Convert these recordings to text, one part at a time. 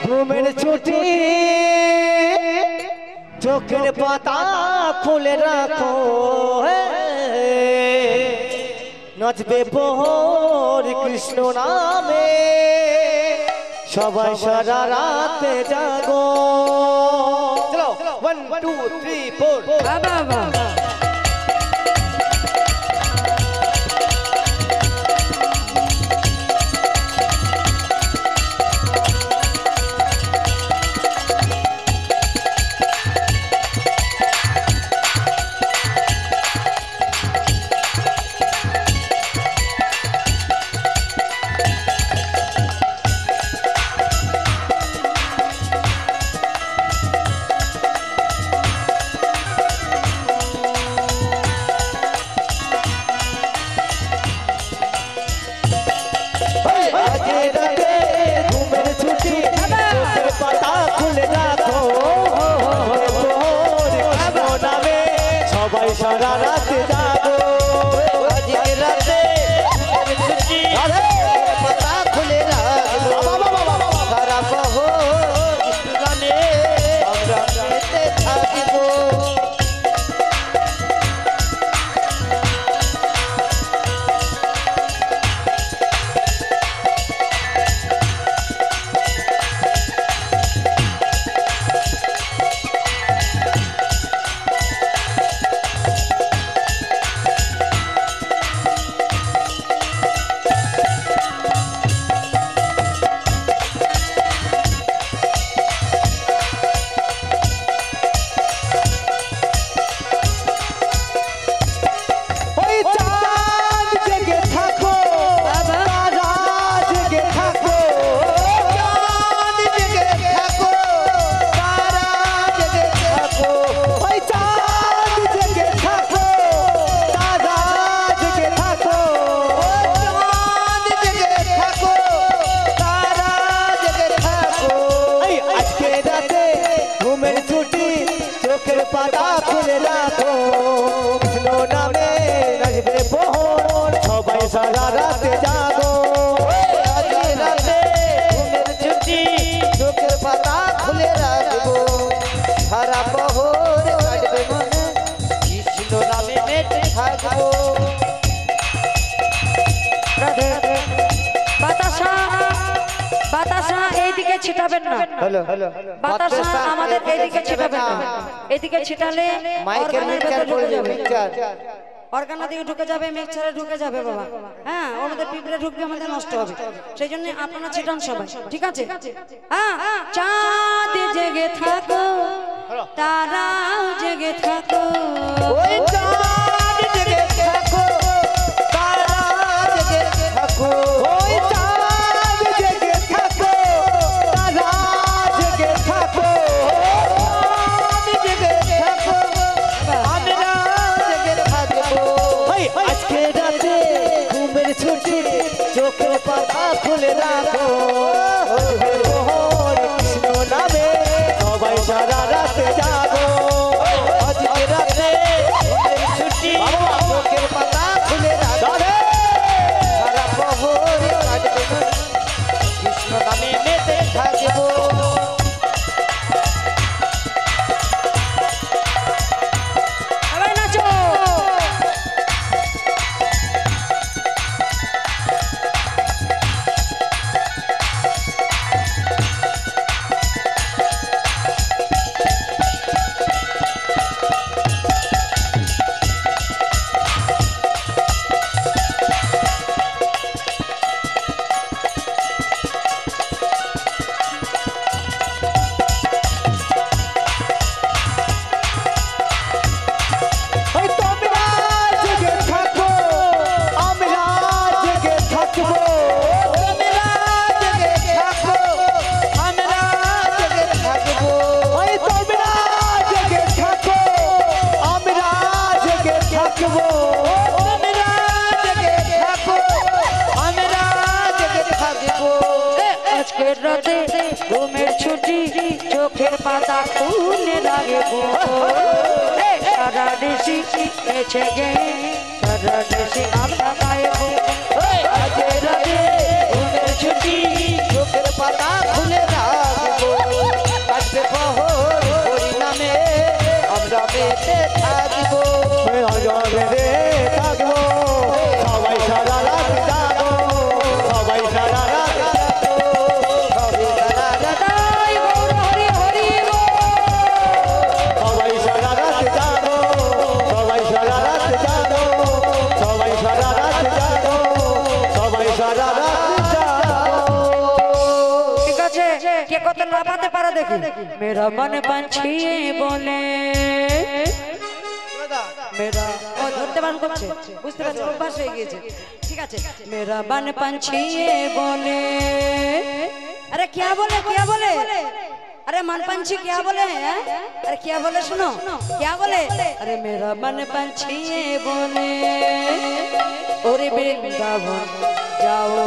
ঘুমের ছুটি চোখের পাতা খুলে রাখো নাচবে প্রহর কৃষ্ণ নামে সবাই সারা রাতে জাগো চলো 1 2 3 4 বাবা বাবা সারা রাতে জাগো আজকে রাতে ছুটি পাতা খুলে রাখবো সারা প্রহর গানে আমরা গাইতে থাকবো পাতা খুলে রাখো কৃষ্ণ নামে নাচবে প্রহর সবাই সারা রাতে জাগো আজকে রাতে ঘুমের ছুটি চোখের পাতা খুলে রাখবো সারা প্রহর কাটবে মনে কৃষ্ণ নামে মেতে থাকবো বাতাসা বাতাসা এইদিকে ছিটাবেন না হ্যালো হ্যালো বাতাসা আমাদের এইদিকে ছিটাবেন না এদিকে ছিটালে মাইকের মিক্সার পড়ে যাবে মিক্সার অর্গানা দিকে ঢুকে যাবে মিক্সারে ঢুকে যাবে বাবা হ্যাঁ আমাদের পিঁপড়ে ঢুকবে আমাদের নষ্ট হবে সেই জন্য আপনারা ছিটান সবাই ঠিক আছে হ্যাঁ চাঁদ জেগে থাকো তারাও জেগে থাকো ওই চাঁদ জেগে থাকো তারা জেগে থাকো ওই চাঁদ জেগে থাকো তারা জেগে থাকো চাঁদ জেগে থাকো আমরা জেগে থাকবো আজকে রাতে ঘুমের ছুটি চোখের পাতা খুলে রাখো কৃষ্ণ নামে সবাই সারা রাতে জাগো আজকে রাতে ঘুমের ছুটি চোখের পাতা খুলে রাখো সারা প্রহর কাটবে কৃষ্ণ নামে মেতে থাকবো সবাই নাচো আজকের রাতে ঘুমের ছুটি চোখের পাতা খুলে রাখবো সারা দেশি এসে গে সারা দেশি আমরা গাইবো আজকের রাতে ঘুমের ছুটি চোখের পাতা খুলে রাখবো বেঁধে থাকবো বেঁধে থাকবো সবাই সারা রাত জাগো সবাই সারা রাত জাগো সবাই সারা রাত তাই গৌর হরি হরি বল। সবাই সারা রাত জাগো সবাই সারা রাত জাগো সবাই সারা রাত জাগো সবাই সারা রাত জাগো। ঠিক আছে, কে কত লাফাতে পারে দেখি। মেরা মন পাঁচি বলে মেরা ও ধরতে বান করছে, বুঝতে পারছি অভ্যাস হয়ে গিয়েছে। ঠিক আছে, মেরা মন পাঁচি বলে। আরে क्या बोले क्या बोले? अरे मन पंछी क्या बोले हैं? अरे क्या बोले सुनो, क्या बोले? अरे मेरा मन पंछी बोले ओरे वृंदावन जाओ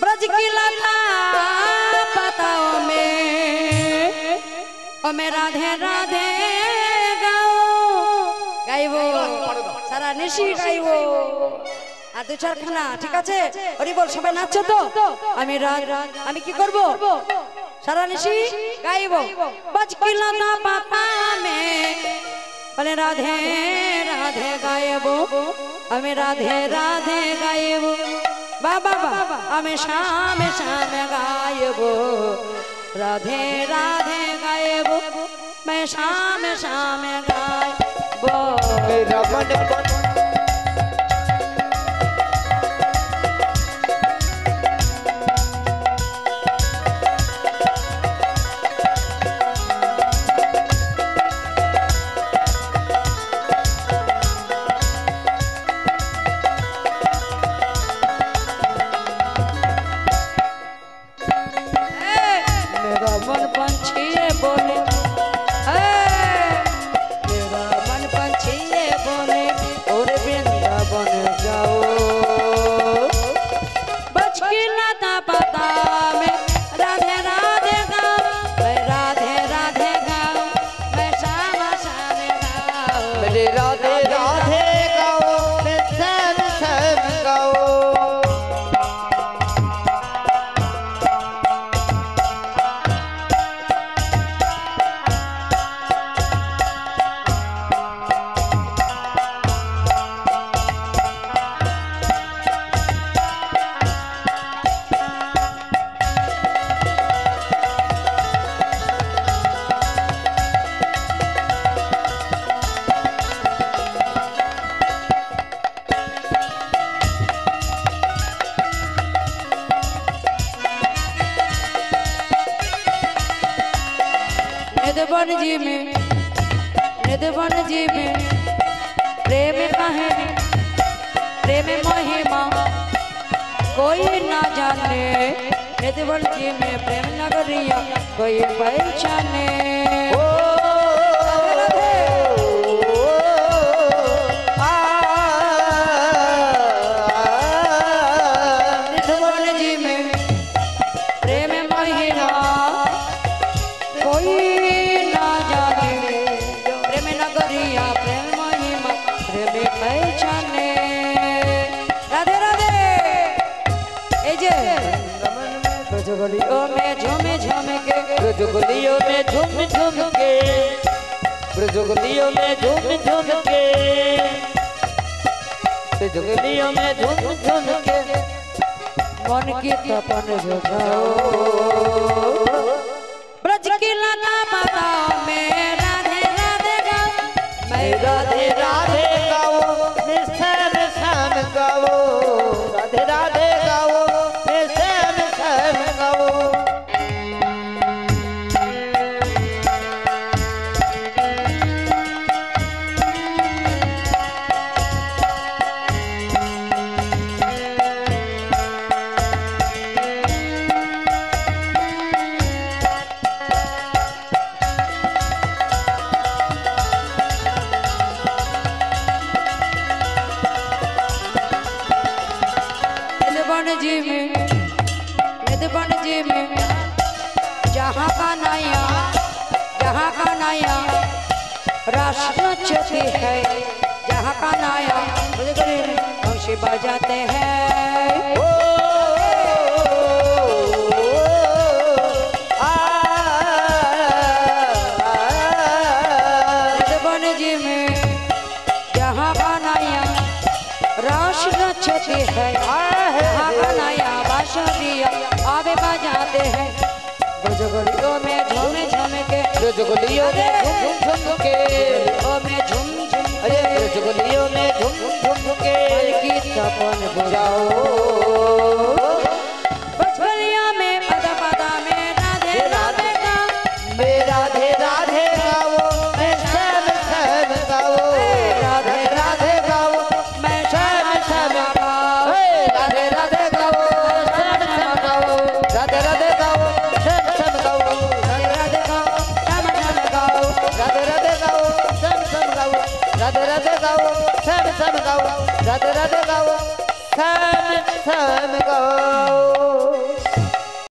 ब्रज की लता पताओ में ओ मैं राधे राधे गाओ गाइबो सारा निशी गाइबो আর দু চারখানা। ঠিক আছে, হরি বল। সবাই নাচছো তো? আমি কি করব? সারা নিশি গাইব। বচকিলা না পাতা মে বলে রাধে রাধে গাইব, আমি রাধে রাধে গাইব। বাবা বাবা আমি শামে শামে গাইব, রাধে রাধে গাইব, मैं शाम शाम गाइब। मेरा मन मेरा मन पंछी बोले, मेरा मन पंछी बोले और वृंदावन जाओ बच की लता पता में राधे राधे गाओ, मैं राधे राधे गाओ, मैं शाम शाम गाओ। मेरे राधे राधे गाओ मैं सैम सैम गाओ। निधवन जी में प्रेम कहानी प्रेम महिमा कोई ना जाने, निधवन जी में प्रेम नगरिया कोई पहचाने। निधवन जी में प्रेम महिमा कोई ना जाने, प्रेम नगरिया प्रेम महिमा प्रेम पहचाने। राधे राधे। এই যে ब्रजगलियों में झूम झूम के, ब्रजगलियों में झूम झूम के, ब्रजगलियों में झूम झूम के, ब्रजगलियों में झूम झूम के मन की तपन बुझाओ ब्रज की लता पता में राधे राधे गाओ, मैं राधे राधे गाओ मैं सैम सैम गाओ, राधे राधे गाओ मैं सैम सैम गाओ। निधवन जी में जहाँ का नया राष्ट्र नचती है, जहाँ का नया वंशी बजाते हैं। दिया आवे बजाते हैं ब्रजगलियों में झूम झूम के ब्रजगलियों में झूम झूम के ओ में झूम झूम अरे ब्रजगलियों में झूम झूम के की तपन जाओ बचगलिया में पदा पदा में राधे राधे का मैं राधे राधे गाओ मैं श्याम श्याम गाओ राधे राधे गाओ मैं श्याम श्याम गाओ राधे राधे गाओ श्याम श्याम गाओ राधे राधे गाओ श्याम श्याम गाओ राधे राधे गाओ श्याम श्याम गाओ राधे राधे गाओ श्याम श्याम गाओ राधे राधे गाओ श्याम श्याम गाओ राधे राधे गाओ श्याम श्याम गाओ